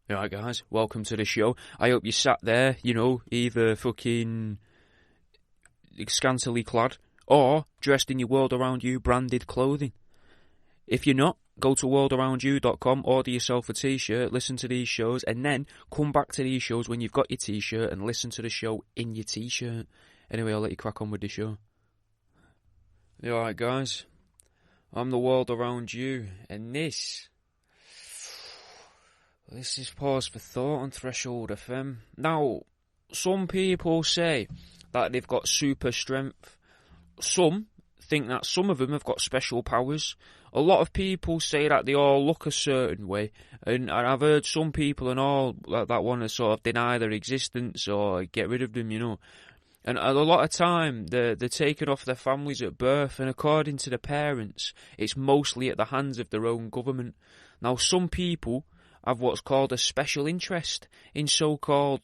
Alright guys, welcome to the show. I hope you sat there, either fucking scantily clad or dressed in your World Around You branded clothing. If you're not, go to worldaroundyou.com, order yourself a t-shirt, listen to these shows, and then come back to these shows when you've got your t-shirt and listen to the show in your t-shirt. Anyway, I'll let you crack on with the show. Alright guys, I'm the World Around You, and this is Pause for Thought on Threshold FM. Now, some people say that they've got super strength. Some think that some of them have got special powers. A lot of people say that they all look a certain way. And I've heard some people and all that want to sort of deny their existence or get rid of them, And a lot of time, they're taken off their families at birth, and according to the parents, it's mostly at the hands of their own government. Now, some people have what's called a special interest in so-called,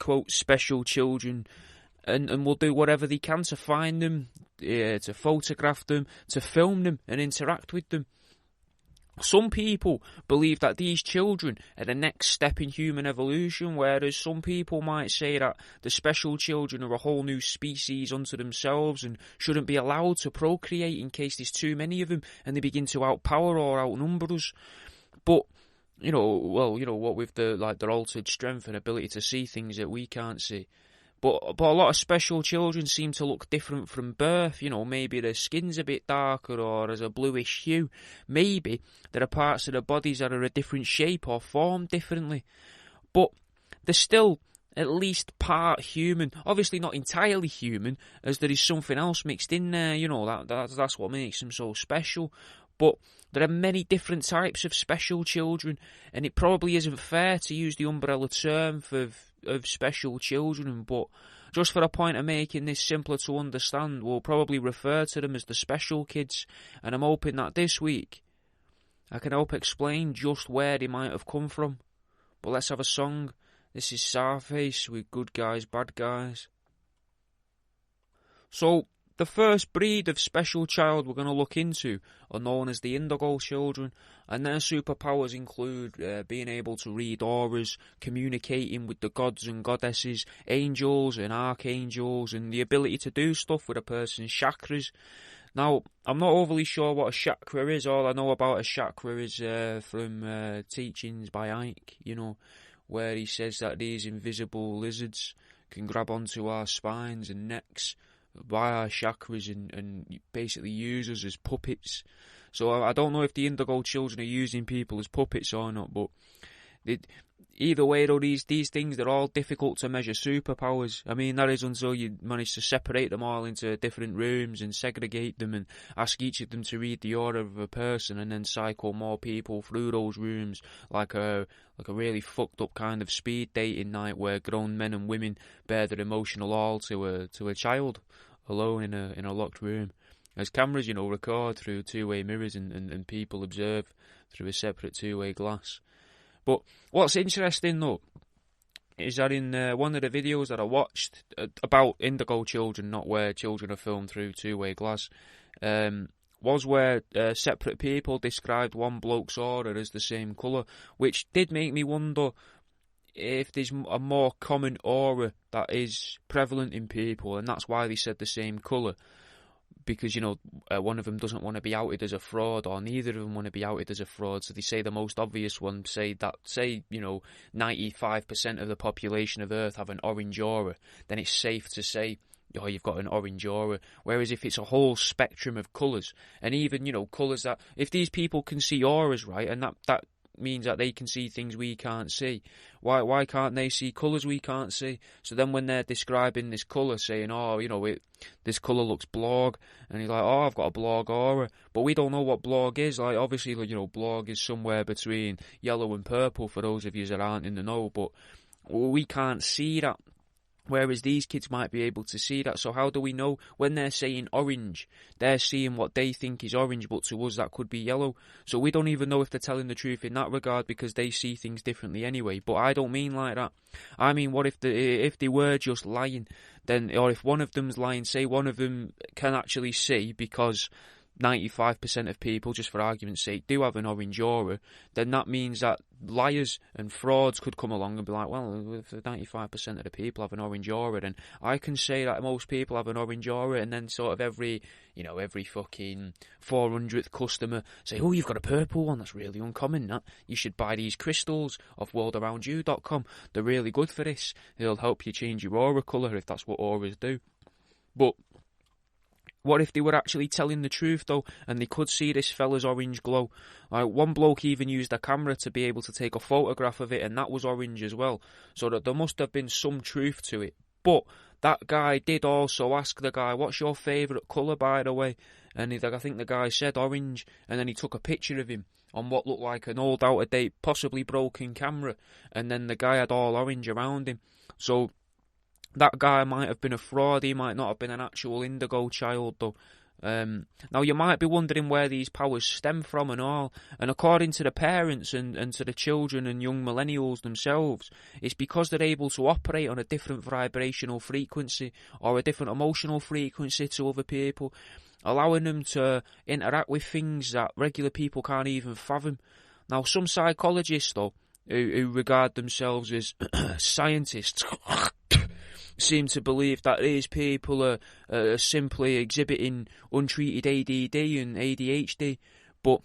quote, special children, and will do whatever they can to find them, to photograph them, to film them and interact with them. Some people believe that these children are the next step in human evolution, whereas some people might say that the special children are a whole new species unto themselves and shouldn't be allowed to procreate in case there's too many of them and they begin to outpower or outnumber us. But what with their altered strength and ability to see things that we can't see. But a lot of special children seem to look different from birth. Maybe their skin's a bit darker or has a bluish hue. Maybe there are parts of their bodies that are a different shape or formed differently. But they're still at least part human. Obviously not entirely human, as there is something else mixed in there. That's what makes them so special. But there are many different types of special children, and it probably isn't fair to use the umbrella term of special children, but just for the point of making this simpler to understand, we'll probably refer to them as the special kids, and I'm hoping that this week I can help explain just where they might have come from. But let's have a song. This is Sarface with Good Guys, Bad Guys. So, the first breed of special child we're going to look into are known as the Indigo Children, and their superpowers include being able to read auras, communicating with the gods and goddesses, angels and archangels, and the ability to do stuff with a person's chakras. Now, I'm not overly sure what a chakra is. All I know about a chakra is from teachings by Ike, where he says that these invisible lizards can grab onto our spines and necks by our chakras and basically use us as puppets. So I don't know if the Indigo Children are using people as puppets or not, but either way though, these things, they're all difficult to measure superpowers. I mean, that is until you manage to separate them all into different rooms and segregate them and ask each of them to read the aura of a person and then cycle more people through those rooms like a really fucked up kind of speed dating night where grown men and women bear their emotional all to a child alone in a locked room. As cameras, record through two-way mirrors and people observe through a separate two-way glass. But what's interesting though is that in one of the videos that I watched about Indigo Children, not where children are filmed through two-way glass, was where separate people described one bloke's aura as the same colour, which did make me wonder if there's a more common aura that is prevalent in people, and that's why they said the same colour. Because, one of them doesn't want to be outed as a fraud, or neither of them want to be outed as a fraud, so they say the most obvious one, say 95% of the population of Earth have an orange aura, then it's safe to say, oh, you've got an orange aura. Whereas if it's a whole spectrum of colours, and even, colours that, if these people can see auras, right, and that means that they can see things we can't see. Why can't they see colours we can't see? So then when they're describing this colour, saying, this colour looks blog, and you're like, oh, I've got a blog aura, but we don't know what blog is. Like, obviously, blog is somewhere between yellow and purple for those of you that aren't in the know, but we can't see that. Whereas these kids might be able to see that. So how do we know when they're saying orange, they're seeing what they think is orange, but to us that could be yellow. So we don't even know if they're telling the truth in that regard because they see things differently anyway. But I don't mean like that. I mean, what if they were just lying, then, or if one of them's lying, say one of them can actually see because 95% of people, just for argument's sake, do have an orange aura, then that means that liars and frauds could come along and be like, well, if 95% of the people have an orange aura, then I can say that most people have an orange aura, and then sort of every fucking 400th customer say, oh, you've got a purple one, that's really uncommon, that. You should buy these crystals off worldaroundyou.com. They're really good for this. They'll help you change your aura colour if that's what auras do. But what if they were actually telling the truth, though, and they could see this fella's orange glow? Like, one bloke even used a camera to be able to take a photograph of it, and that was orange as well. So that there must have been some truth to it. But that guy did also ask the guy, what's your favourite colour, by the way? And I think the guy said orange, and then he took a picture of him on what looked like an old, out-of-date, possibly broken camera, and then the guy had all orange around him. So that guy might have been a fraud, he might not have been an actual Indigo child, though. Now, you might be wondering where these powers stem from and all, and according to the parents and to the children and young millennials themselves, it's because they're able to operate on a different vibrational frequency or a different emotional frequency to other people, allowing them to interact with things that regular people can't even fathom. Now, some psychologists, though, who regard themselves as scientists, seem to believe that these people are simply exhibiting untreated ADD and ADHD. But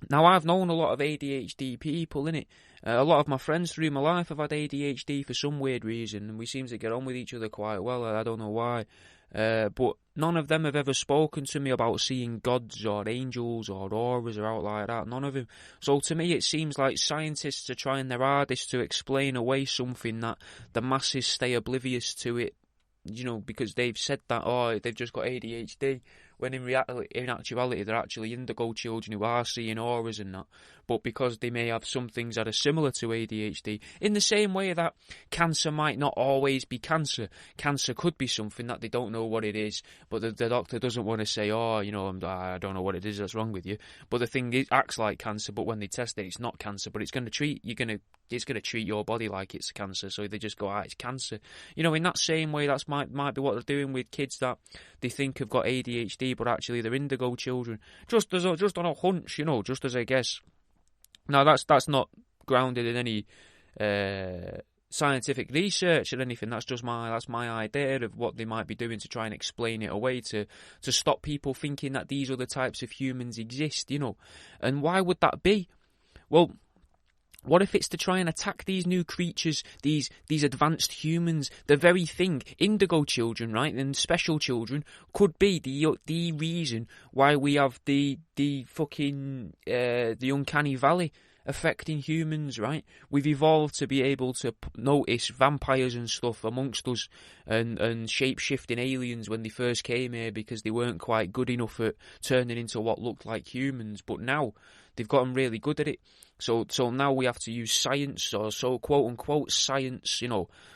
now, I've known a lot of ADHD people, innit? A lot of my friends through my life have had ADHD for some weird reason, and we seem to get on with each other quite well. I don't know why. But none of them have ever spoken to me about seeing gods or angels or auras or out like that. None of them. So to me, it seems like scientists are trying their hardest to explain away something that the masses stay oblivious to it. Because they've said that, they've just got ADHD, when in actuality they're actually Indigo children who are seeing auras and that. But because they may have some things that are similar to ADHD, in the same way that cancer might not always be cancer. Cancer could be something that they don't know what it is, but the doctor doesn't want to say, I don't know what it is that's wrong with you. But the thing is, acts like cancer, but when they test it, it's not cancer, but it's going to treat your body like it's cancer, so they just go, it's cancer. In that same way, that's might be what they're doing with kids that they think have got ADHD, but actually they're Indigo children. Just on a hunch, just as a guess. Now, that's not grounded in any scientific research or anything. That's my idea of what they might be doing to try and explain it away, to stop people thinking that these other types of humans exist, And why would that be? Well, what if it's to try and attack these new creatures, these advanced humans? The very thing, Indigo children, right, and special children could be the reason why we have the uncanny valley affecting humans, right? We've evolved to be able to notice vampires and stuff amongst us, and shape-shifting aliens when they first came here because they weren't quite good enough at turning into what looked like humans. But now they've gotten really good at it. So now we have to use science, or so quote-unquote science,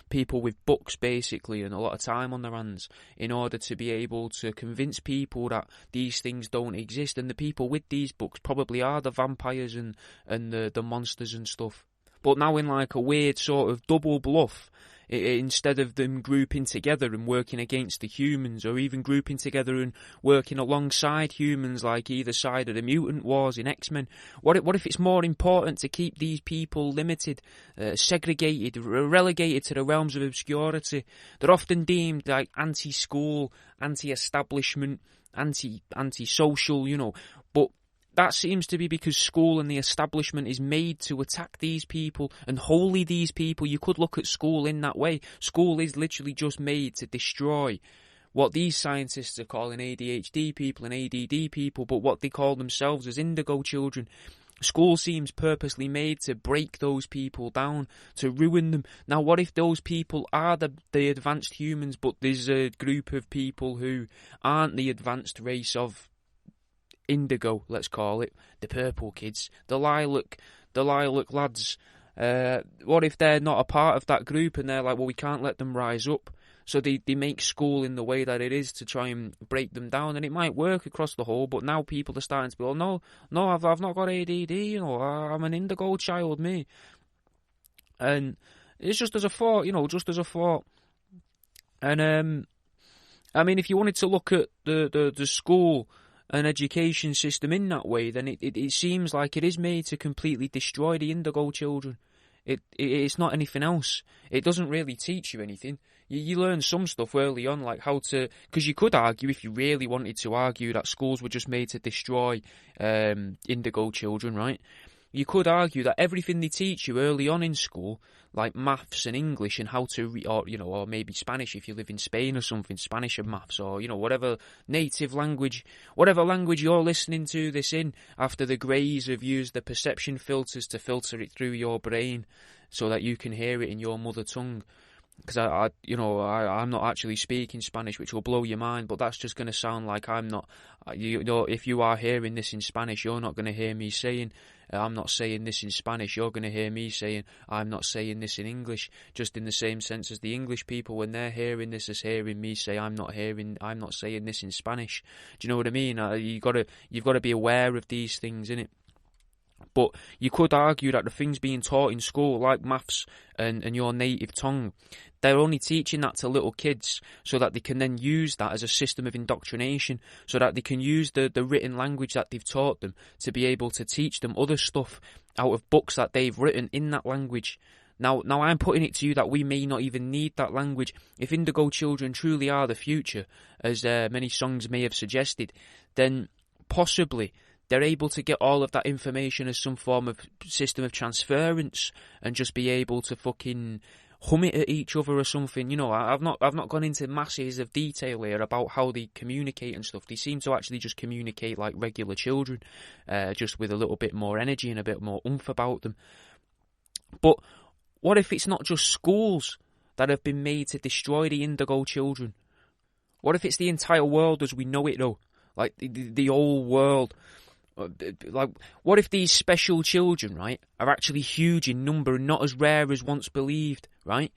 people with books basically and a lot of time on their hands, in order to be able to convince people that these things don't exist. And the people with these books probably are the vampires and the monsters and stuff. But now in like a weird sort of double bluff, instead of them grouping together and working against the humans, or even grouping together and working alongside humans like either side of the mutant wars in X-Men, what if it's more important to keep these people limited, segregated, relegated to the realms of obscurity? They're often deemed like anti-school, anti-establishment, anti-social, but that seems to be because school and the establishment is made to attack these people and wholly these people. You could look at school in that way. School is literally just made to destroy what these scientists are calling ADHD people and ADD people, but what they call themselves as Indigo children. School seems purposely made to break those people down, to ruin them. Now, what if those people are the advanced humans, but there's a group of people who aren't the advanced race of Indigo, let's call it, the purple kids, the lilac lads? What if they're not a part of that group and they're like, well, we can't let them rise up? So they make school in the way that it is to try and break them down, and it might work across the whole, but now people are starting to be, no, I've not got ADD, I'm an Indigo child, me. And it's just as a thought, And, I mean, if you wanted to look at the school an education system in that way, then it seems like it is made to completely destroy the Indigo Children. It's not anything else. It doesn't really teach you anything. You learn some stuff early on, like how to... Because you could argue, if you really wanted to argue, that schools were just made to destroy Indigo Children, right? You could argue that everything they teach you early on in school, like maths and English and how to, or maybe Spanish if you live in Spain or something, Spanish and maths, or, whatever native language, whatever language you're listening to this in, after the Greys have used the perception filters to filter it through your brain so that you can hear it in your mother tongue. Because I'm not actually speaking Spanish, which will blow your mind, but that's just going to sound like I'm not. If you are hearing this in Spanish, you're not going to hear me saying, I'm not saying this in Spanish. You're going to hear me saying, I'm not saying this in English. Just in the same sense as the English people, when they're hearing this, as hearing me say, I'm not saying this in Spanish. Do you know what I mean? You've got to be aware of these things, innit? But you could argue that the things being taught in school, like maths and your native tongue, they're only teaching that to little kids so that they can then use that as a system of indoctrination, so that they can use the written language that they've taught them to be able to teach them other stuff out of books that they've written in that language. Now I'm putting it to you that we may not even need that language. If Indigo Children truly are the future, as many songs may have suggested, then possibly they're able to get all of that information as some form of system of transference and just be able to fucking hum it at each other or something. I've not gone into masses of detail here about how they communicate and stuff. They seem to actually just communicate like regular children, just with a little bit more energy and a bit more oomph about them. But what if it's not just schools that have been made to destroy the Indigo Children? What if it's the entire world as we know it, though? Like the whole world. Like, what if these special children, right, are actually huge in number and not as rare as once believed, right?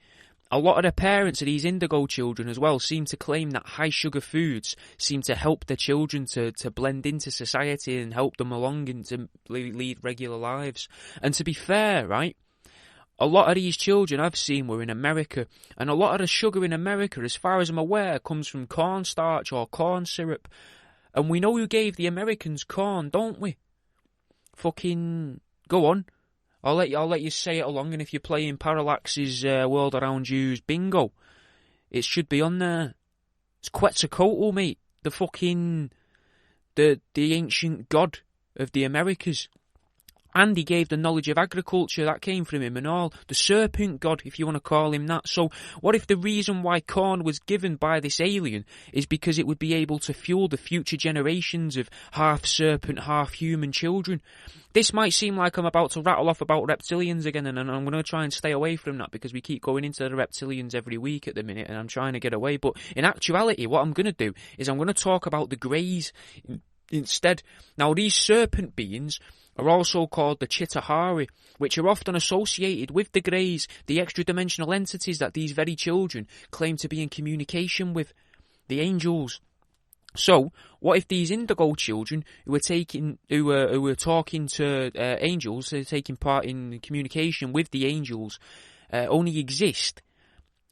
A lot of the parents of these Indigo Children as well seem to claim that high sugar foods seem to help their children to blend into society and help them along and to lead regular lives. And to be fair, right, a lot of these children I've seen were in America, and a lot of the sugar in America, as far as I'm aware, comes from cornstarch or corn syrup. And we know who gave the Americans corn, don't we? Fucking go on. I'll let you say it along, and if you're playing Parallax's World Around You's bingo, it should be on there. It's Quetzalcoatl, mate. The ancient god of the Americas. And he gave the knowledge of agriculture, that came from him and all. The serpent god, if you want to call him that. So what if the reason why corn was given by this alien is because it would be able to fuel the future generations of half serpent, half human children? This might seem like I'm about to rattle off about reptilians again, and I'm going to try and stay away from that because we keep going into the reptilians every week at the minute, and I'm trying to get away. But in actuality, what I'm going to do is I'm going to talk about the Greys instead. Now, these serpent beings are also called the Chitahari, which are often associated with the Greys, the extra-dimensional entities that these very children claim to be in communication with, the angels. So, what if these Indigo Children who are talking to angels, taking part in communication with the angels, only exist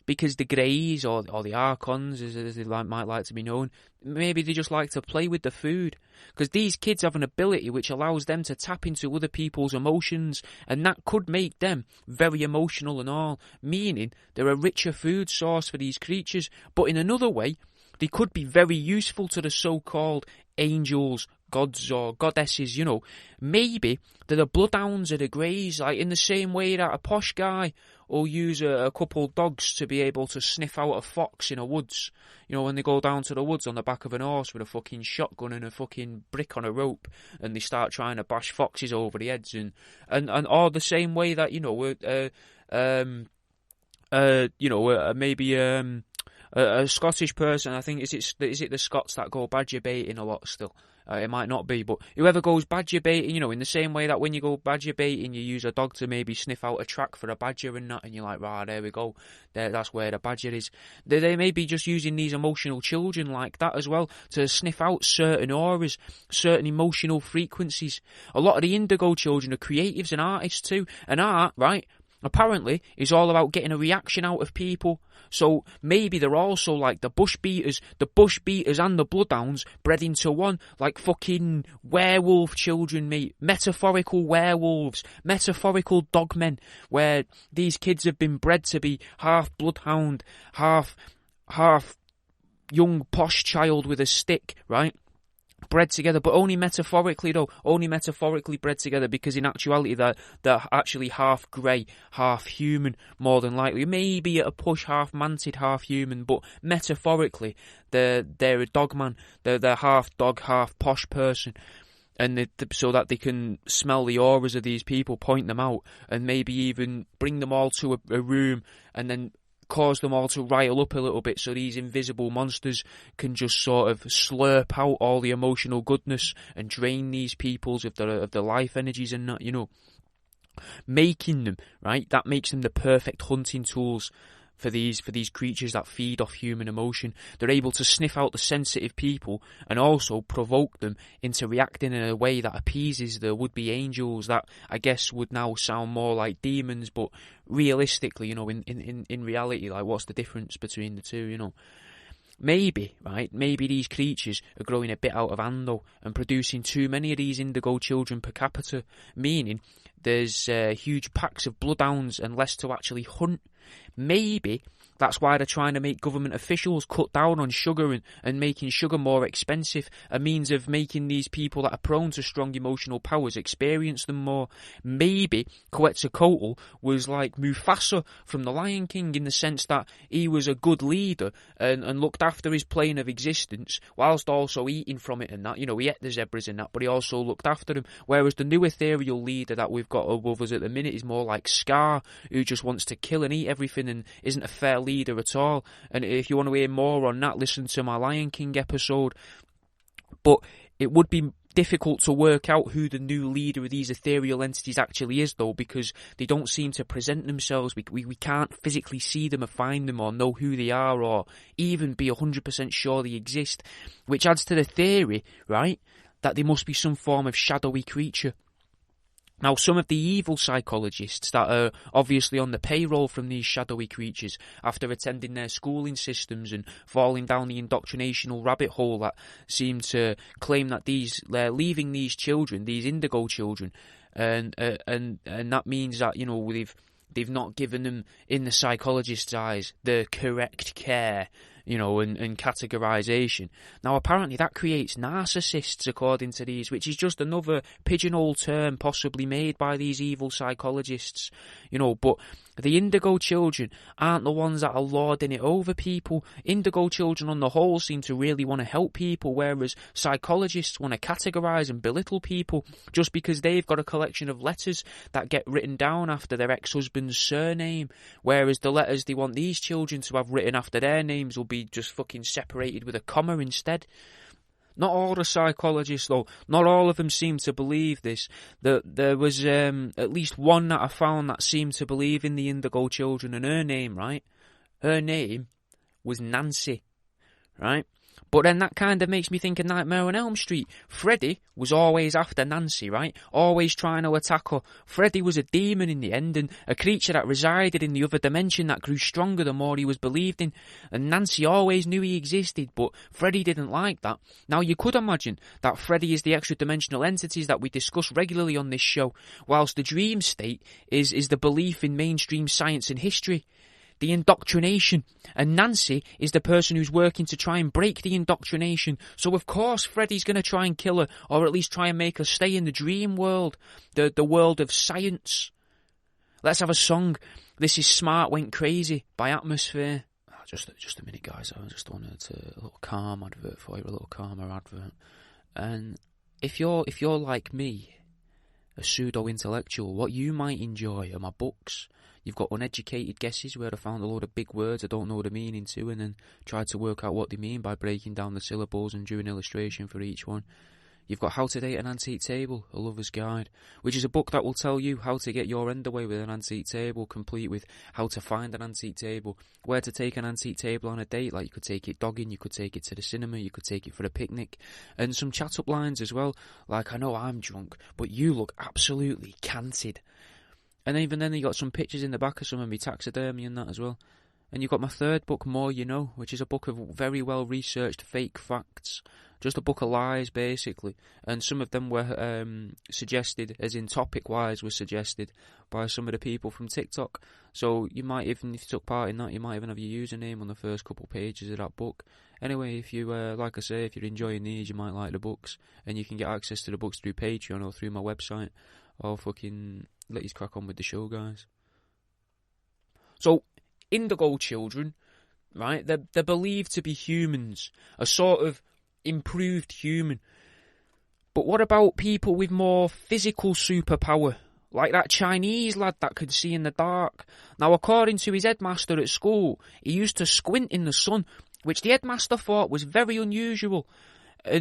because the Greys, or the Archons, as they might like to be known, maybe they just like to play with the food. Because these kids have an ability which allows them to tap into other people's emotions, and that could make them very emotional and all, meaning they're a richer food source for these creatures. But in another way, they could be very useful to the so-called angels, gods or goddesses, Maybe they're the bloodhounds of the Greys, like in the same way that a posh guy will use a couple dogs to be able to sniff out a fox in a woods. When they go down to the woods on the back of an horse with a fucking shotgun and a fucking brick on a rope, and they start trying to bash foxes over the heads, and or the same way that maybe a Scottish person, I think, is it the Scots that go badger baiting a lot still? It might not be, but whoever goes badger baiting, in the same way that when you go badger baiting, you use a dog to maybe sniff out a track for a badger and that, and you're like, right, there we go, that's where the badger is. They may be just using these emotional children like that as well to sniff out certain auras, certain emotional frequencies. A lot of the Indigo Children are creatives and artists too, and art, right? apparently is all about getting a reaction out of people. So maybe they're also like the bush beaters and the bloodhounds bred into one, like fucking werewolf children, mate. Metaphorical werewolves, metaphorical dogmen, where these kids have been bred to be half bloodhound, half young posh child with a stick, right? Bred together, but only metaphorically though, only metaphorically bred together, because in actuality they're actually half grey, half human, more than likely. Maybe at a push half mantid, half human, but metaphorically they're a dogman, they're half dog, half posh person. And so that they can smell the auras of these people, point them out, and maybe even bring them all to a room and then cause them all to rile up a little bit, so these invisible monsters can just sort of slurp out all the emotional goodness and drain these peoples of their life energies and that, you know. Making them, right, that makes them the perfect hunting tools for these creatures that feed off human emotion. They're able to sniff out the sensitive people and also provoke them into reacting in a way that appeases the would-be angels that I guess would now sound more like demons, but realistically, you know, in reality, like, what's the difference between the two, you know? Maybe, right, maybe these creatures are growing a bit out of hand though, and producing too many of these indigo children per capita, meaning there's huge packs of bloodhounds and less to actually hunt. Maybe that's why they're trying to make government officials cut down on sugar and making sugar more expensive, a means of making these people that are prone to strong emotional powers experience them more. Maybe Quetzalcoatl was like Mufasa from The Lion King, in the sense that he was a good leader and looked after his plane of existence whilst also eating from it and that. You know, he ate the zebras and that, but he also looked after them. Whereas the new ethereal leader that we've got above us at the minute is more like Scar, who just wants to kill and eat everything and isn't a fair leader at all. And if you want to hear more on that, listen to my Lion King episode. But it would be difficult to work out who the new leader of these ethereal entities actually is, though, because they don't seem to present themselves. We can't physically see them or find them or know who they are or even be 100% sure they exist, which adds to the theory, right, that they must be some form of shadowy creature. Now, some of the evil psychologists that are obviously on the payroll from these shadowy creatures, after attending their schooling systems and falling down the indoctrinational rabbit hole that seem to claim that they're leaving these children, these indigo children, and that means that, you know, they've not given them, in the psychologist's eyes, the correct care, you know, and categorization. Now, apparently that creates narcissists, according to these, which is just another pigeonhole term possibly made by these evil psychologists, you know. But the indigo children aren't the ones that are lording it over people. Indigo children on the whole seem to really want to help people, whereas psychologists want to categorize and belittle people just because they've got a collection of letters that get written down after their ex-husband's surname, whereas the letters they want these children to have written after their names will be just fucking separated with a comma instead. Not all the psychologists, though, not all of them seem to believe this. There was at least one that I found that seemed to believe in the indigo children, and her name, right? Her name was Nancy, right? But then that kind of makes me think of Nightmare on Elm Street. Freddy was always after Nancy, right? Always trying to attack her. Freddy was a demon in the end, and a creature that resided in the other dimension that grew stronger the more he was believed in. And Nancy always knew he existed, but Freddy didn't like that. Now, you could imagine that Freddy is the extra-dimensional entities that we discuss regularly on this show, whilst the dream state is the belief in mainstream science and history. The indoctrination, and Nancy is the person who's working to try and break the indoctrination. So of course Freddy's going to try and kill her, or at least try and make her stay in the dream world, the world of science. Let's have a song. This is Smart Went Crazy by Atmosphere. Just a minute, guys. I just wanted a little calm advert for you, a little calmer advert. And if you're like me, a pseudo-intellectual, what you might enjoy are my books. You've got Uneducated Guesses, where I found a load of big words I don't know the meaning to, and then tried to work out what they mean by breaking down the syllables and drew an illustration for each one. You've got How to Date an Antique Table, A Lover's Guide, which is a book that will tell you how to get your end away with an antique table, complete with how to find an antique table, where to take an antique table on a date, like you could take it dogging, you could take it to the cinema, you could take it for a picnic, and some chat-up lines as well, like, I know I'm drunk, but you look absolutely canted. And even then, you got some pictures in the back of some of my taxidermy and that as well. And you've got my third book, More You Know, which is a book of very well-researched fake facts. Just a book of lies, basically. And some of them were suggested, as in topic-wise, were suggested by some of the people from TikTok. So you might, even if you took part in that, you might even have your username on the first couple pages of that book. Anyway, if you, like I say, if you're enjoying these, you might like the books. And you can get access to the books through Patreon or through my website. Or fucking let you crack on with the show, guys. So, Indigo Children, right, they're believed to be humans, a sort of improved human. But what about people with more physical superpower, like that Chinese lad that could see in the dark? Now, according to his headmaster at school, he used to squint in the sun, which the headmaster thought was very unusual,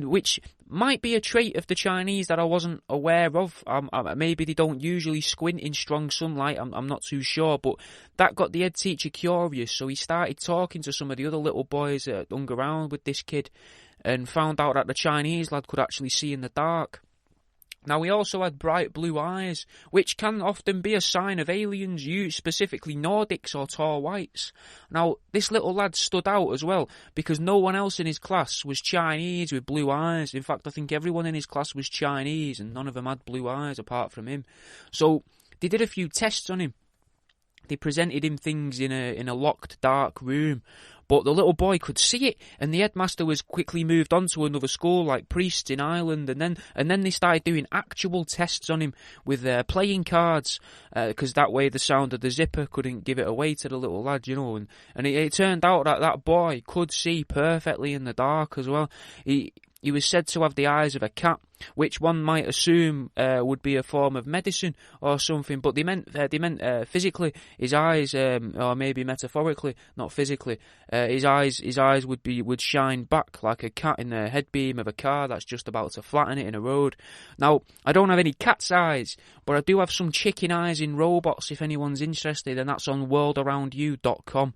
which might be a trait of the Chinese that I wasn't aware of. Maybe they don't usually squint in strong sunlight, I'm not too sure, but that got the head teacher curious, so he started talking to some of the other little boys that hung around with this kid, and found out that the Chinese lad could actually see in the dark. Now, he also had bright blue eyes, which can often be a sign of aliens, specifically Nordics or tall whites. Now, this little lad stood out as well, because no one else in his class was Chinese with blue eyes. In fact, I think everyone in his class was Chinese, and none of them had blue eyes apart from him. So, they did a few tests on him. They presented him things in a locked, dark room. But the little boy could see it, and the headmaster was quickly moved on to another school, like Priests in Ireland, and then they started doing actual tests on him with playing cards, because that way the sound of the zipper couldn't give it away to the little lad, you know. And it turned out that boy could see perfectly in the dark as well. He was said to have the eyes of a cat, which one might assume would be a form of medicine or something, but they meant physically his eyes, or maybe metaphorically, not physically. His eyes would shine back like a cat in the headbeam of a car that's just about to flatten it in a road. Now, I don't have any cat's eyes, but I do have some chicken eyes in robots if anyone's interested, and that's on worldaroundyou.com.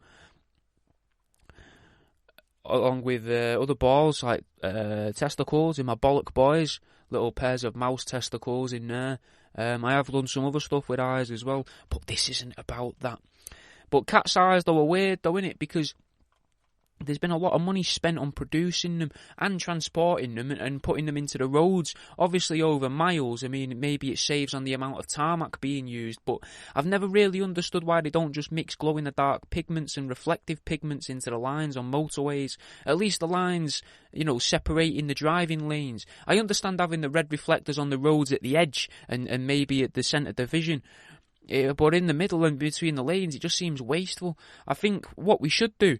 Along with other balls like testicles in my bollock boys, little pairs of mouse testicles in there. I have done some other stuff with eyes as well, but this isn't about that. But cat's eyes though are weird though, innit? Because there's been a lot of money spent on producing them and transporting them and putting them into the roads, obviously over miles. I mean, maybe it saves on the amount of tarmac being used, but I've never really understood why they don't just mix glow-in-the-dark pigments and reflective pigments into the lines on motorways. At least the lines, you know, separating the driving lanes. I understand having the red reflectors on the roads at the edge and maybe at the centre division. But in the middle and between the lanes, it just seems wasteful. I think what we should do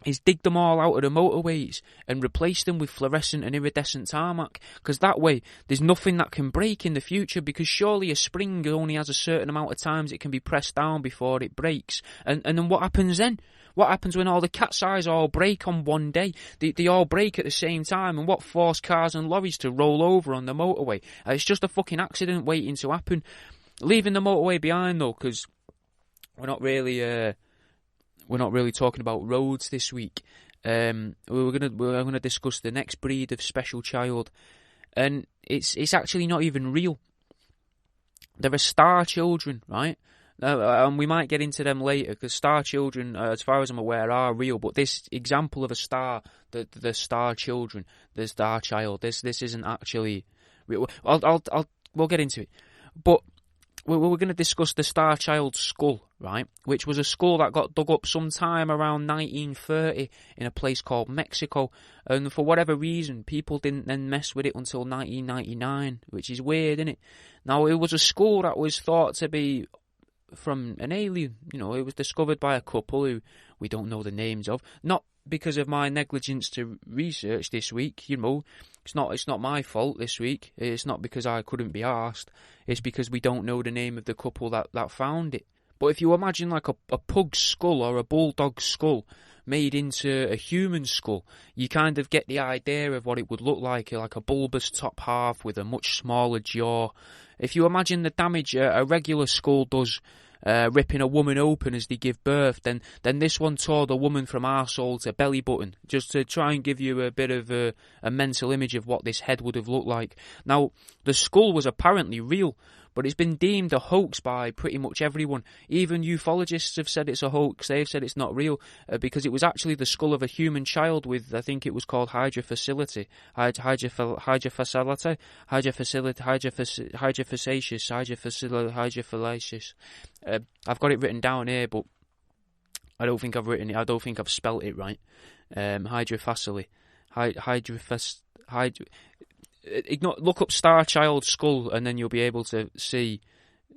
is dig them all out of the motorways and replace them with fluorescent and iridescent tarmac, because that way there's nothing that can break in the future, because surely a spring only has a certain amount of times it can be pressed down before it breaks. And then what happens then? What happens when all the cat's eyes all break on one day? They all break at the same time, and what forced cars and lorries to roll over on the motorway? It's just a fucking accident waiting to happen. Leaving the motorway behind though, because we're not really talking about roads this week. We're gonna discuss the next breed of special child, and it's actually not even real. There are star children, right? And we might get into them later, because star children, as far as I'm aware, are real. But this example of a star, the star children, the star child, this isn't actually real. We'll get into it, but we're going to discuss the Star Child skull, right? Which was a skull that got dug up sometime around 1930 in a place called Mexico. And for whatever reason, people didn't then mess with it until 1999, which is weird, isn't it? Now, it was a skull that was thought to be from an alien. You know, it was discovered by a couple who we don't know the names of. Not because of my negligence to research this week, you know. It's not my fault this week. It's not because I couldn't be asked. It's because we don't know the name of the couple that found it. But if you imagine like a pug skull or a bulldog skull made into a human skull, you kind of get the idea of what it would look like a bulbous top half with a much smaller jaw. If you imagine the damage a regular skull does, ripping a woman open as they give birth, then this one tore the woman from arsehole to belly button, just to try and give you a bit of a mental image of what this head would have looked like. Now, the skull was apparently real, but it's been deemed a hoax by pretty much everyone. Even ufologists have said it's a hoax. They've said it's not real because it was actually the skull of a human child with, I think it was called hydrofacialis. I've got it written down here, but I don't think I've written it. I don't think I've spelt it right. Hydrofacialis. Look up Star Child skull, and then you'll be able to see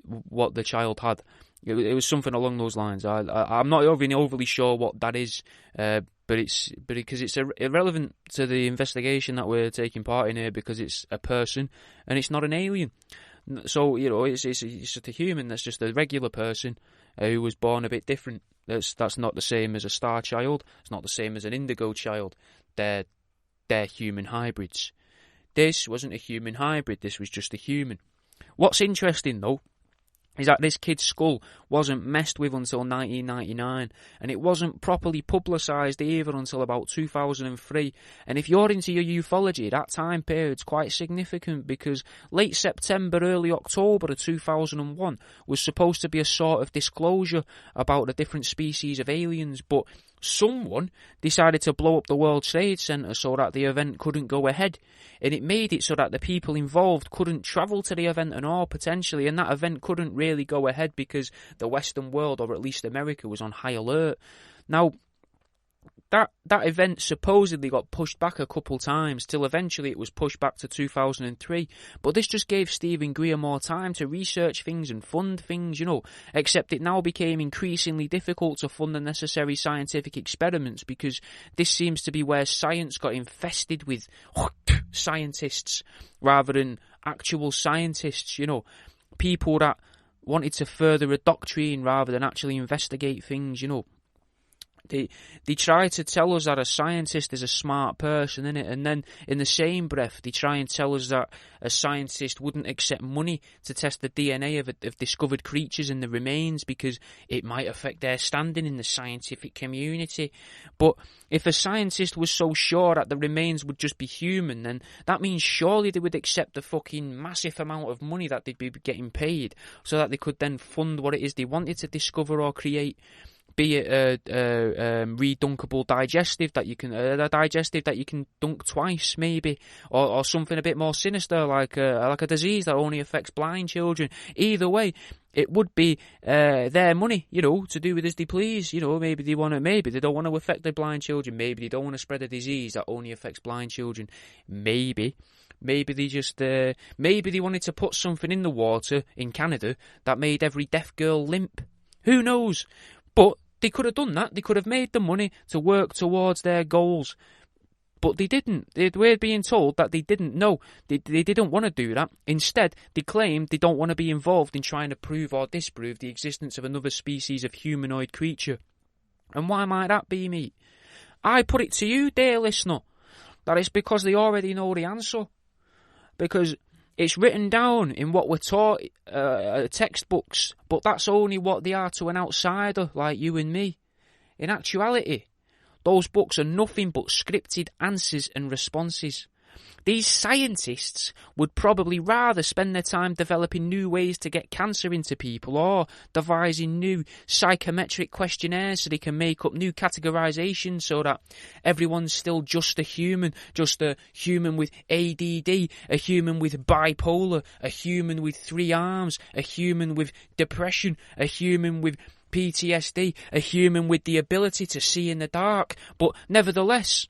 what the child had. It was something along those lines. I'm not overly sure what that is, but because it's irrelevant to the investigation that we're taking part in here, because it's a person and it's not an alien. So it's just a human. That's just a regular person who was born a bit different. That's not the same as a Star Child. It's not the same as an Indigo Child. They're human hybrids. This wasn't a human hybrid, this was just a human. What's interesting, though, is that this kid's skull wasn't messed with until 1999, and it wasn't properly publicised either until about 2003. And if you're into your ufology, that time period's quite significant, because late September, early October of 2001 was supposed to be a sort of disclosure about the different species of aliens, but someone decided to blow up the World Trade Center so that the event couldn't go ahead, and it made it so that the people involved couldn't travel to the event at all, potentially, and that event couldn't really go ahead because the Western world, or at least America, was on high alert. Now, that event supposedly got pushed back a couple times, till eventually it was pushed back to 2003. But this just gave Stephen Greer more time to research things and fund things, except it now became increasingly difficult to fund the necessary scientific experiments, because this seems to be where science got infested with scientists rather than actual scientists, people that wanted to further a doctrine rather than actually investigate things, They try to tell us that a scientist is a smart person, innit? And then in the same breath, they try and tell us that a scientist wouldn't accept money to test the DNA of discovered creatures in the remains because it might affect their standing in the scientific community. But if a scientist was so sure that the remains would just be human, then that means surely they would accept the fucking massive amount of money that they'd be getting paid so that they could then fund what it is they wanted to discover or create. Be it a redunkable digestive that you can dunk twice, maybe, or something a bit more sinister like a disease that only affects blind children. Either way, it would be their money, to do with as they please. Maybe they don't want to affect the blind children. Maybe they don't want to spread a disease that only affects blind children. Maybe they just maybe they wanted to put something in the water in Canada that made every deaf girl limp. Who knows? But they could have done that. They could have made the money to work towards their goals. But they didn't. We're being told that they didn't know. They didn't want to do that. Instead, they claim they don't want to be involved in trying to prove or disprove the existence of another species of humanoid creature. And why might that be, mate? I put it to you, dear listener, that it's because they already know the answer. Because it's written down in what we're taught, textbooks, but that's only what they are to an outsider like you and me. In actuality, those books are nothing but scripted answers and responses. These scientists would probably rather spend their time developing new ways to get cancer into people, or devising new psychometric questionnaires so they can make up new categorizations so that everyone's still just a human with ADD, a human with bipolar, a human with 3 arms, a human with depression, a human with PTSD, a human with the ability to see in the dark, but nevertheless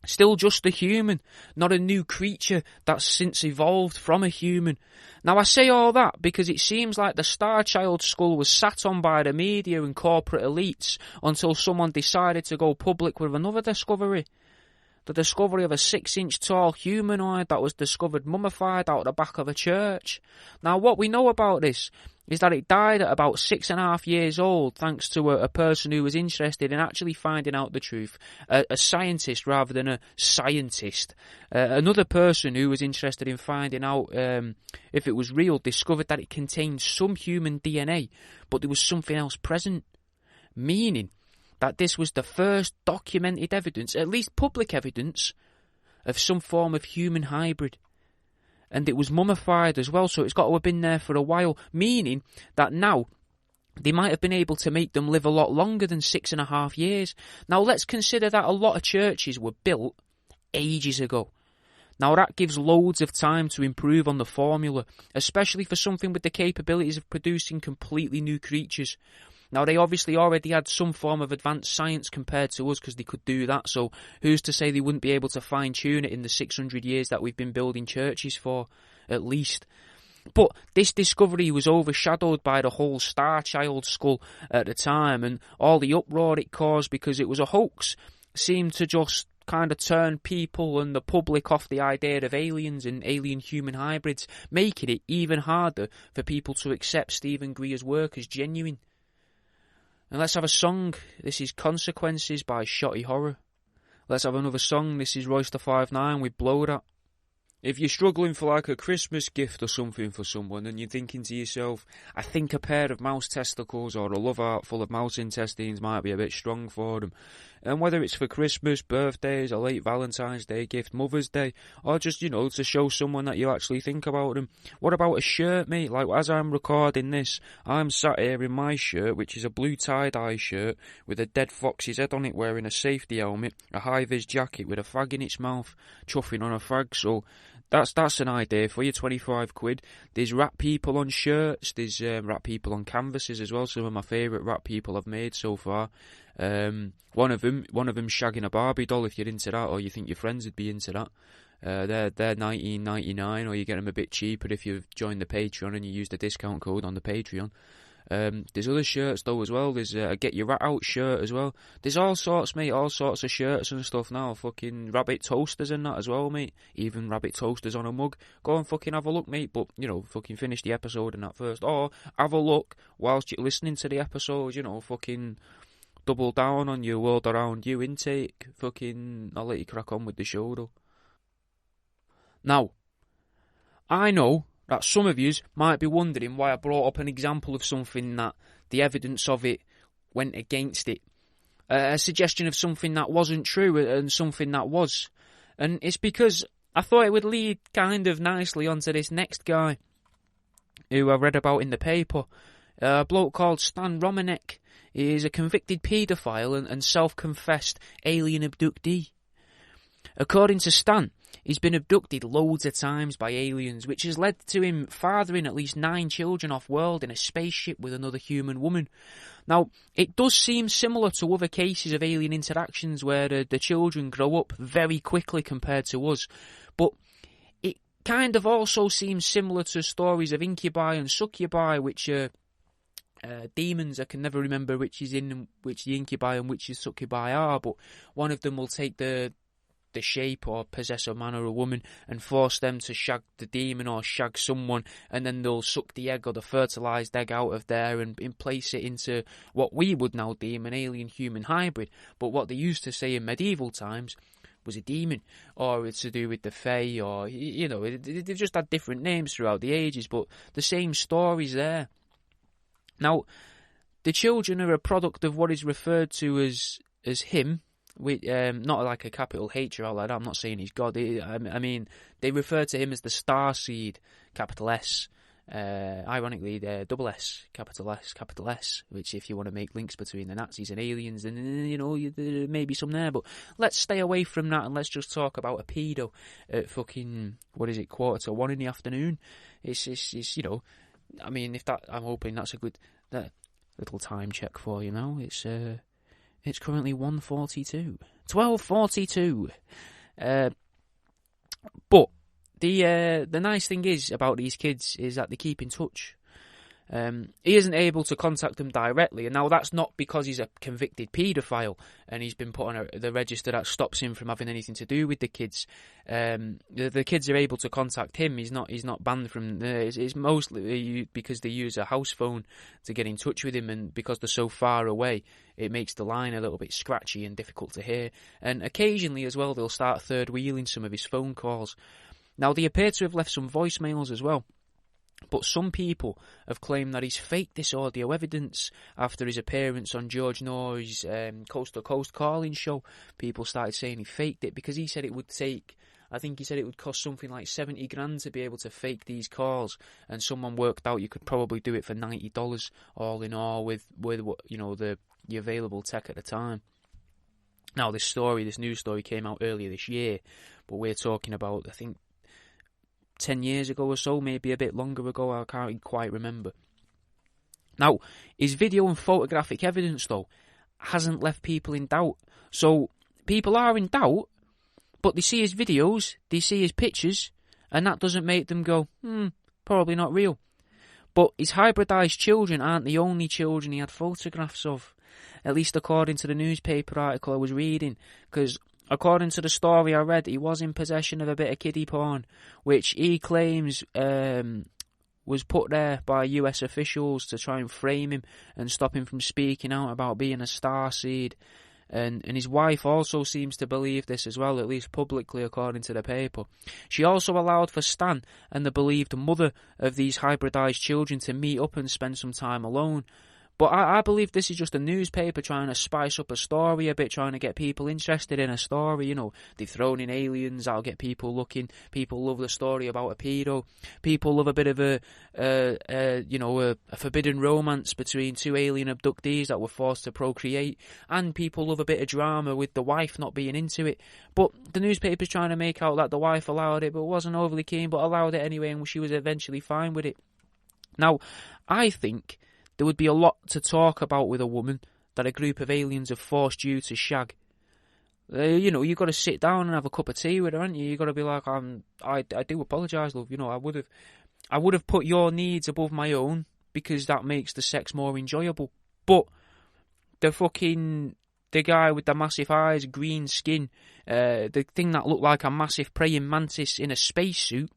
still just a human, not a new creature that's since evolved from a human. Now, I say all that because it seems like the Star Child skull was sat on by the media and corporate elites until someone decided to go public with another discovery. The discovery of a 6-inch tall humanoid that was discovered mummified out the back of a church. Now, what we know about this is that it died at about 6.5 years old, thanks to a person who was interested in actually finding out the truth, a scientist rather than a scientist. Another person who was interested in finding out if it was real discovered that it contained some human DNA, but there was something else present, meaning that this was the first documented evidence, at least public evidence, of some form of human hybrid. and it was mummified as well, so it's got to have been there for a while, meaning that now they might have been able to make them live a lot longer than 6.5 years. Now let's consider that a lot of churches were built ages ago. Now that gives loads of time to improve on the formula, especially for something with the capabilities of producing completely new creatures. Now they obviously already had some form of advanced science compared to us because they could do that, so who's to say they wouldn't be able to fine-tune it in the 600 years that we've been building churches for, at least. But this discovery was overshadowed by the whole Star Child skull at the time, and all the uproar it caused because it was a hoax seemed to just kind of turn people and the public off the idea of aliens and alien-human hybrids, making it even harder for people to accept Stephen Greer's work as genuine. And let's have a song. This is Consequences by Shotty Horror. Let's have another song. This is Royster 59 with Blow That. If you're struggling for like a Christmas gift or something for someone and you're thinking to yourself, I think a pair of mouse testicles or a love heart full of mouse intestines might be a bit strong for them. And whether it's for Christmas, birthdays, a late Valentine's Day gift, Mother's Day, or just, to show someone that you actually think about them. What about a shirt, mate? Like, as I'm recording this, I'm sat here in my shirt, which is a blue tie-dye shirt with a dead fox's head on it, wearing a safety helmet, a high-vis jacket with a fag in its mouth, chuffing on a fag, so that's an idea for you, 25 quid. There's rat people on shirts, there's rat people on canvases as well, some of my favourite rat people I've made so far. One of them shagging a Barbie doll, if you're into that, or you think your friends would be into that. They're $19.99, or you get them a bit cheaper if you've joined the Patreon and you use the discount code on the Patreon. There's other shirts though as well. There's a Get Your Rat Out shirt as well. There's all sorts, mate, all sorts of shirts and stuff now. Fucking rabbit toasters and that as well, mate. Even rabbit toasters on a mug. Go and fucking have a look, mate, but, fucking finish the episode and that first. Or have a look whilst you're listening to the episode, fucking double down on your world around you intake. Fucking, I'll let you crack on with the show though. Now, I know that some of yous might be wondering why I brought up an example of something that the evidence of it went against it. A suggestion of something that wasn't true and something that was. And it's because I thought it would lead kind of nicely onto this next guy who I read about in the paper. A bloke called Stan Romanek. He is a convicted paedophile and self-confessed alien abductee. According to Stan, he's been abducted loads of times by aliens, which has led to him fathering at least 9 children off-world in a spaceship with another human woman. Now, it does seem similar to other cases of alien interactions where the children grow up very quickly compared to us, but it kind of also seems similar to stories of incubi and succubi, which are demons. I can never remember which is in which the incubi and which the succubi are, but one of them will take the shape or possess a man or a woman and force them to shag the demon or shag someone, and then they'll suck the egg or the fertilised egg out of there and place it into what we would now deem an alien-human hybrid, but what they used to say in medieval times was a demon, or it's to do with the Fae, or, they've just had different names throughout the ages, but the same story's there. Now, the children are a product of what is referred to as him, with not like a capital H or all like that. I'm not saying he's God. I mean, they refer to him as the Star Seed, capital S. Ironically, the double S, capital S, which if you want to make links between the Nazis and aliens, then, there may be some there. But let's stay away from that and let's just talk about a pedo at fucking, 1:15 in the afternoon. It's I mean, I'm hoping that's a good little time check for you now. It's currently 1:42. 12:42. But the nice thing is about these kids is that they keep in touch. He isn't able to contact them directly, and now that's not because he's a convicted paedophile and he's been put on the register that stops him from having anything to do with the kids. The kids are able to contact him. He's not banned from. It's mostly because they use a house phone to get in touch with him, and because they're so far away, it makes the line a little bit scratchy and difficult to hear. And occasionally as well, they'll start third wheeling some of his phone calls. Now they appear to have left some voicemails as well. But some people have claimed that he's faked this audio evidence after his appearance on George Norrie's Coast to Coast calling show. People started saying he faked it because he said it would take, I think he said it would cost something like 70 grand to be able to fake these calls, and someone worked out you could probably do it for $90 all in all with you know, the available tech at the time. Now this news story came out earlier this year, but we're talking about, I think, 10 years ago or so, maybe a bit longer ago, I can't quite remember. Now, his video and photographic evidence, though, hasn't left people in doubt. So, people are in doubt, but they see his videos, they see his pictures, and that doesn't make them go, probably not real. But his hybridised children aren't the only children he had photographs of, at least according to the newspaper article I was reading, because according to the story I read, he was in possession of a bit of kiddie porn, which he claims was put there by US officials to try and frame him and stop him from speaking out about being a starseed. And his wife also seems to believe this as well, at least publicly according to the paper. She also allowed for Stan and the believed mother of these hybridised children to meet up and spend some time alone. But I believe this is just a newspaper trying to spice up a story a bit, trying to get people interested in a story. You know, they've thrown in aliens, that'll get people looking. People love the story about a pedo. People love a bit of a forbidden romance between two alien abductees that were forced to procreate. And people love a bit of drama with the wife not being into it. But the newspaper's trying to make out that the wife allowed it, but wasn't overly keen, but allowed it anyway, and she was eventually fine with it. Now, I think there would be a lot to talk about with a woman that a group of aliens have forced you to shag. You know, you've got to sit down and have a cup of tea with her, haven't you? You've got to be like, I do apologise, love. You know, I would have put your needs above my own because that makes the sex more enjoyable. But the guy with the massive eyes, green skin, the thing that looked like a massive praying mantis in a spacesuit,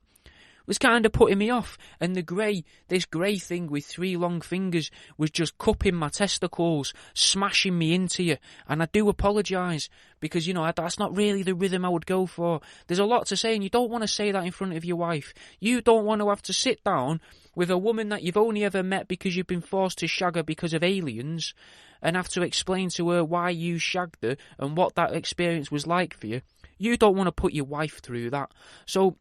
was kind of putting me off, and this grey thing with 3 long fingers was just cupping my testicles, smashing me into you, and I do apologise, because, you know, that's not really the rhythm I would go for. There's a lot to say, and you don't want to say that in front of your wife. You don't want to have to sit down with a woman that you've only ever met because you've been forced to shag her because of aliens, and have to explain to her why you shagged her, and what that experience was like for you. You don't want to put your wife through that. So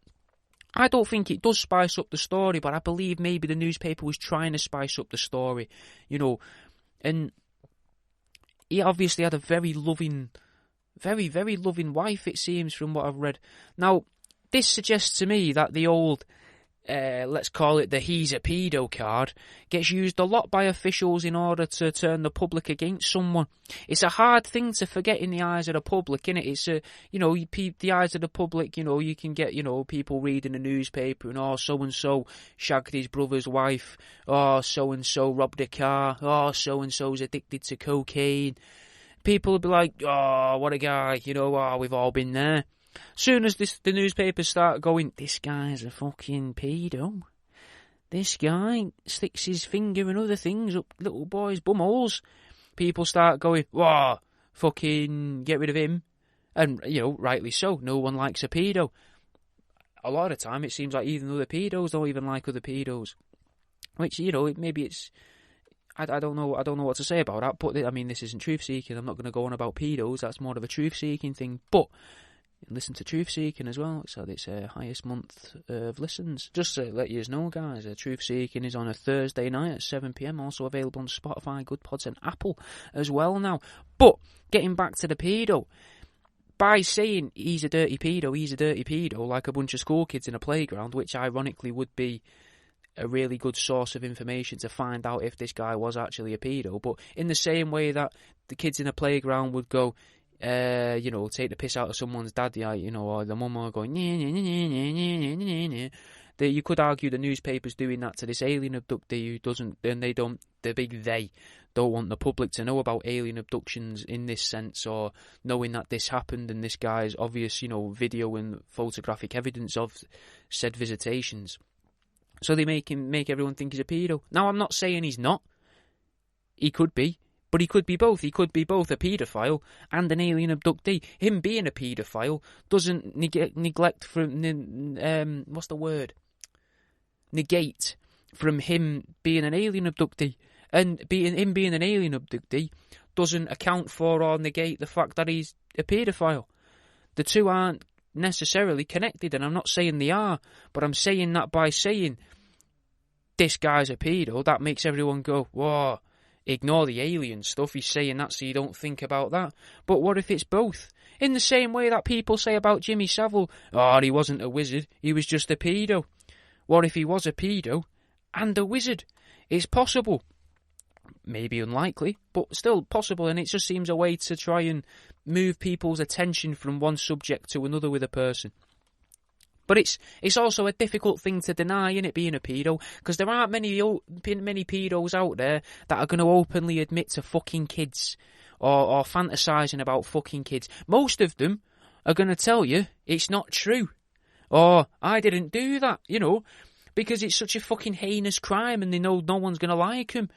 I don't think it does spice up the story, but I believe maybe the newspaper was trying to spice up the story, you know. And he obviously had a very loving wife, it seems, from what I've read. Now, this suggests to me that the old, let's call it the he's a pedo card, gets used a lot by officials in order to turn the public against someone. It's a hard thing to forget in the eyes of the public, innit? It's the eyes of the public, you know, you can get, you know, people reading the newspaper and, oh, so-and-so shagged his brother's wife, oh, so-and-so robbed a car, oh, so-and-so's addicted to cocaine. People will be like, oh, what a guy, you know, oh, we've all been there. Soon as the newspapers start going, this guy's a fucking pedo, this guy sticks his finger and other things up little boys' bumholes, people start going, whoa, fucking get rid of him. And, you know, rightly so, no one likes a pedo. A lot of the time it seems like even other pedos don't even like other pedos. Which, you know, maybe it's, I don't know what to say about that, but I mean, this isn't truth-seeking, I'm not going to go on about pedos, that's more of a truth-seeking thing, but listen to Truth Seeking as well. It's had its highest month of listens. Just to let you know, guys, Truth Seeking is on a Thursday night at 7 PM, also available on Spotify, Good Pods and Apple as well now. But, getting back to the pedo, by saying he's a dirty pedo, like a bunch of school kids in a playground, which ironically would be a really good source of information to find out if this guy was actually a pedo, but in the same way that the kids in a playground would go, you know, take the piss out of someone's dad, you know, or the mum are going, you could argue the newspaper's doing that to this alien abductee who doesn't, and they don't, the big they, don't want the public to know about alien abductions in this sense, or knowing that this happened and this guy's obvious, you know, video and photographic evidence of said visitations. So they make everyone think he's a pedo. Now, I'm not saying he's not. He could be. But he could be both. He could be both a paedophile and an alien abductee. Him being a paedophile doesn't neglect from, what's the word? Negate from him being an alien abductee. And him being an alien abductee doesn't account for or negate the fact that he's a paedophile. The two aren't necessarily connected, and I'm not saying they are, but I'm saying that by saying this guy's a pedo, that makes everyone go, whoa, ignore the alien stuff, he's saying that so you don't think about that. But what if it's both? In the same way that people say about Jimmy Savile, oh, he wasn't a wizard, he was just a pedo. What if he was a pedo and a wizard? It's possible. Maybe unlikely, but still possible, and it just seems a way to try and move people's attention from one subject to another with a person. But it's also a difficult thing to deny, innit, being a pedo, because there aren't many pedos out there that are going to openly admit to fucking kids or fantasising about fucking kids. Most of them are going to tell you it's not true, or I didn't do that, you know, because it's such a fucking heinous crime and they know no one's going to like them.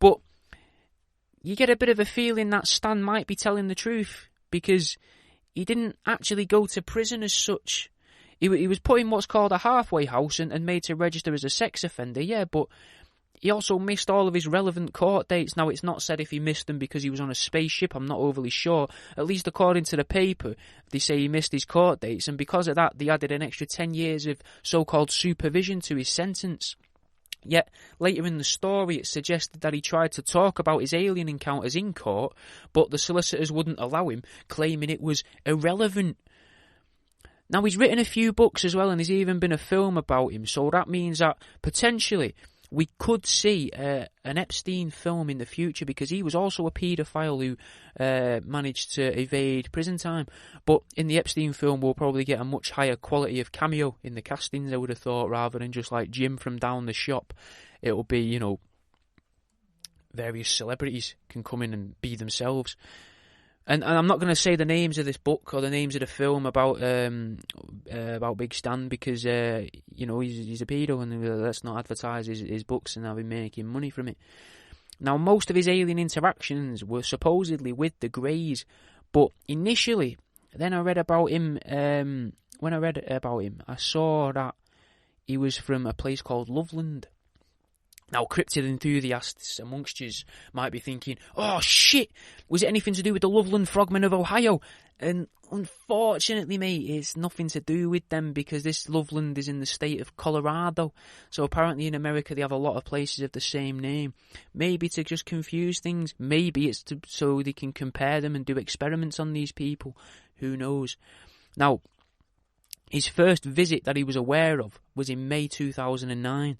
But you get a bit of a feeling that Stan might be telling the truth, because he didn't actually go to prison as such. He was put in what's called a halfway house and made to register as a sex offender, yeah, but he also missed all of his relevant court dates. Now, it's not said if he missed them because he was on a spaceship, I'm not overly sure. At least according to the paper, they say he missed his court dates, and because of that, they added an extra 10 years of so-called supervision to his sentence. Yet, later in the story, it suggested that he tried to talk about his alien encounters in court, but the solicitors wouldn't allow him, claiming it was irrelevant. Now, he's written a few books as well, and there's even been a film about him, so that means that, potentially, we could see an Epstein film in the future, because he was also a paedophile who managed to evade prison time. But in the Epstein film, we'll probably get a much higher quality of cameo in the castings, I would have thought, rather than just like Jim from down the shop. It'll be, you know, various celebrities can come in and be themselves. And I'm not going to say the names of this book or the names of the film about Big Stan, because you know, he's a pedo, and let's not advertise his books and have him making money from it. Now, most of his alien interactions were supposedly with the Greys, but initially, then I read about him. When I read about him, I saw that he was from a place called Loveland. Now, cryptid enthusiasts amongst you might be thinking, oh shit, was it anything to do with the Loveland Frogmen of Ohio? And unfortunately, mate, it's nothing to do with them, because this Loveland is in the state of Colorado. So apparently in America they have a lot of places of the same name. Maybe to just confuse things. Maybe it's so they can compare them and do experiments on these people. Who knows? Now, his first visit that he was aware of was in May 2009.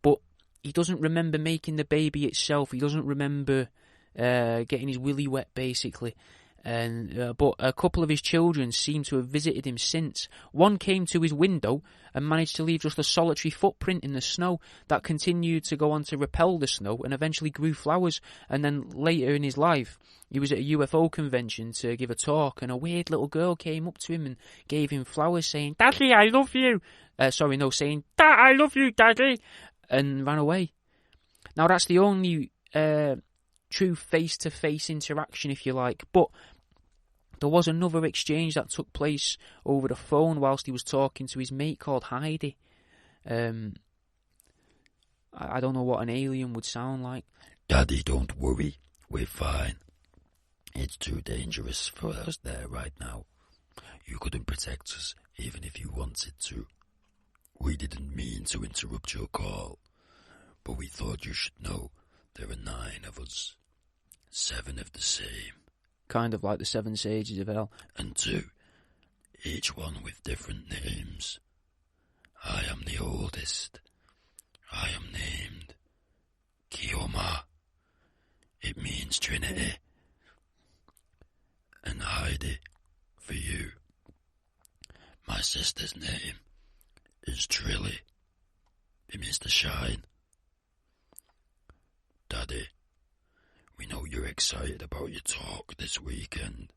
But he doesn't remember making the baby itself. He doesn't remember getting his willy wet, basically. And but a couple of his children seem to have visited him since. One came to his window and managed to leave just a solitary footprint in the snow that continued to go on to repel the snow and eventually grew flowers. And then later in his life, he was at a UFO convention to give a talk, and a weird little girl came up to him and gave him flowers, saying, "Daddy, I love you." Saying, "Dad, I love you, Daddy," and ran away. Now, that's the only true face-to-face interaction, if you like, but there was another exchange that took place over the phone whilst he was talking to his mate called Heidi. I don't know what an alien would sound like. "Daddy, don't worry, we're fine. It's too dangerous for us there right now. You couldn't protect us even if you wanted to. We didn't mean to interrupt your call, but we thought you should know there are 9 of us. 7 of the same." Kind of like the 7 Sages of Hell. "And 2, each one with different names. I am the oldest. I am named Kioma. It means Trinity. And Heidi, for you. My sister's name is Trilly. It means to shine. Daddy, we know you're excited about your talk this weekend,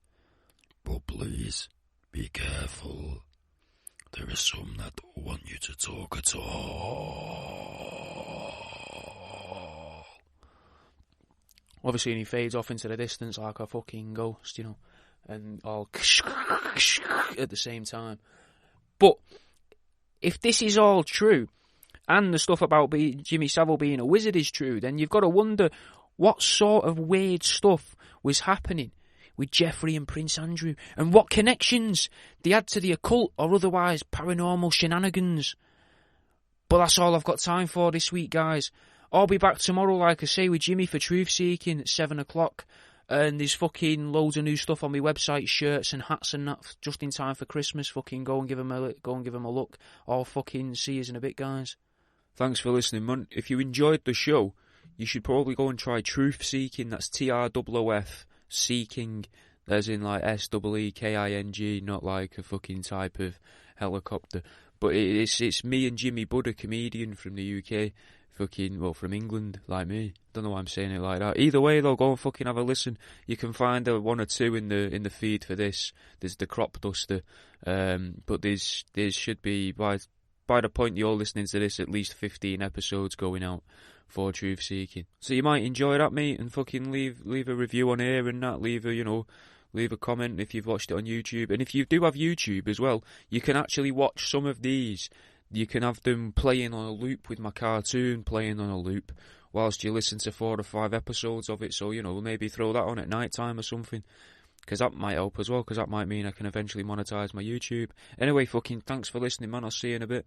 but please be careful. There are some that don't want you to talk at all." Obviously, and he fades off into the distance like a fucking ghost, you know, and all at the same time. But if this is all true, and the stuff about Jimmy Savile being a wizard is true, then you've got to wonder what sort of weird stuff was happening with Jeffrey and Prince Andrew, and what connections they had to the occult or otherwise paranormal shenanigans. But that's all I've got time for this week, guys. I'll be back tomorrow, like I say, with Jimmy for Truth Seeking at 7 o'clock. And there's fucking loads of new stuff on my website, shirts and hats and that, just in time for Christmas. Fucking go and give them a look. I'll fucking see you in a bit, guys. Thanks for listening, man. If you enjoyed the show, you should probably go and try Truth Seeking. That's TROOF Seeking, as in like SEEKING, not like a fucking type of helicopter. But it's me and Jimmy Budd, a comedian from the UK. From England, like me. Don't know why I'm saying it like that. Either way, though, go and fucking have a listen. You can find one or two in the feed for this. There's the Crop Duster, but there should be, by the point you're listening to this, at least 15 episodes going out for Truth Seeking. So you might enjoy that, mate, and fucking leave a review on here and that. Leave a comment if you've watched it on YouTube. And if you do have YouTube as well, you can actually watch some of these. You can have them playing on a loop with my cartoon playing on a loop whilst you listen to 4 or 5 episodes of it. So, maybe throw that on at night time or something. Because that might help as well, because that might mean I can eventually monetize my YouTube. Anyway, fucking thanks for listening, man. I'll see you in a bit.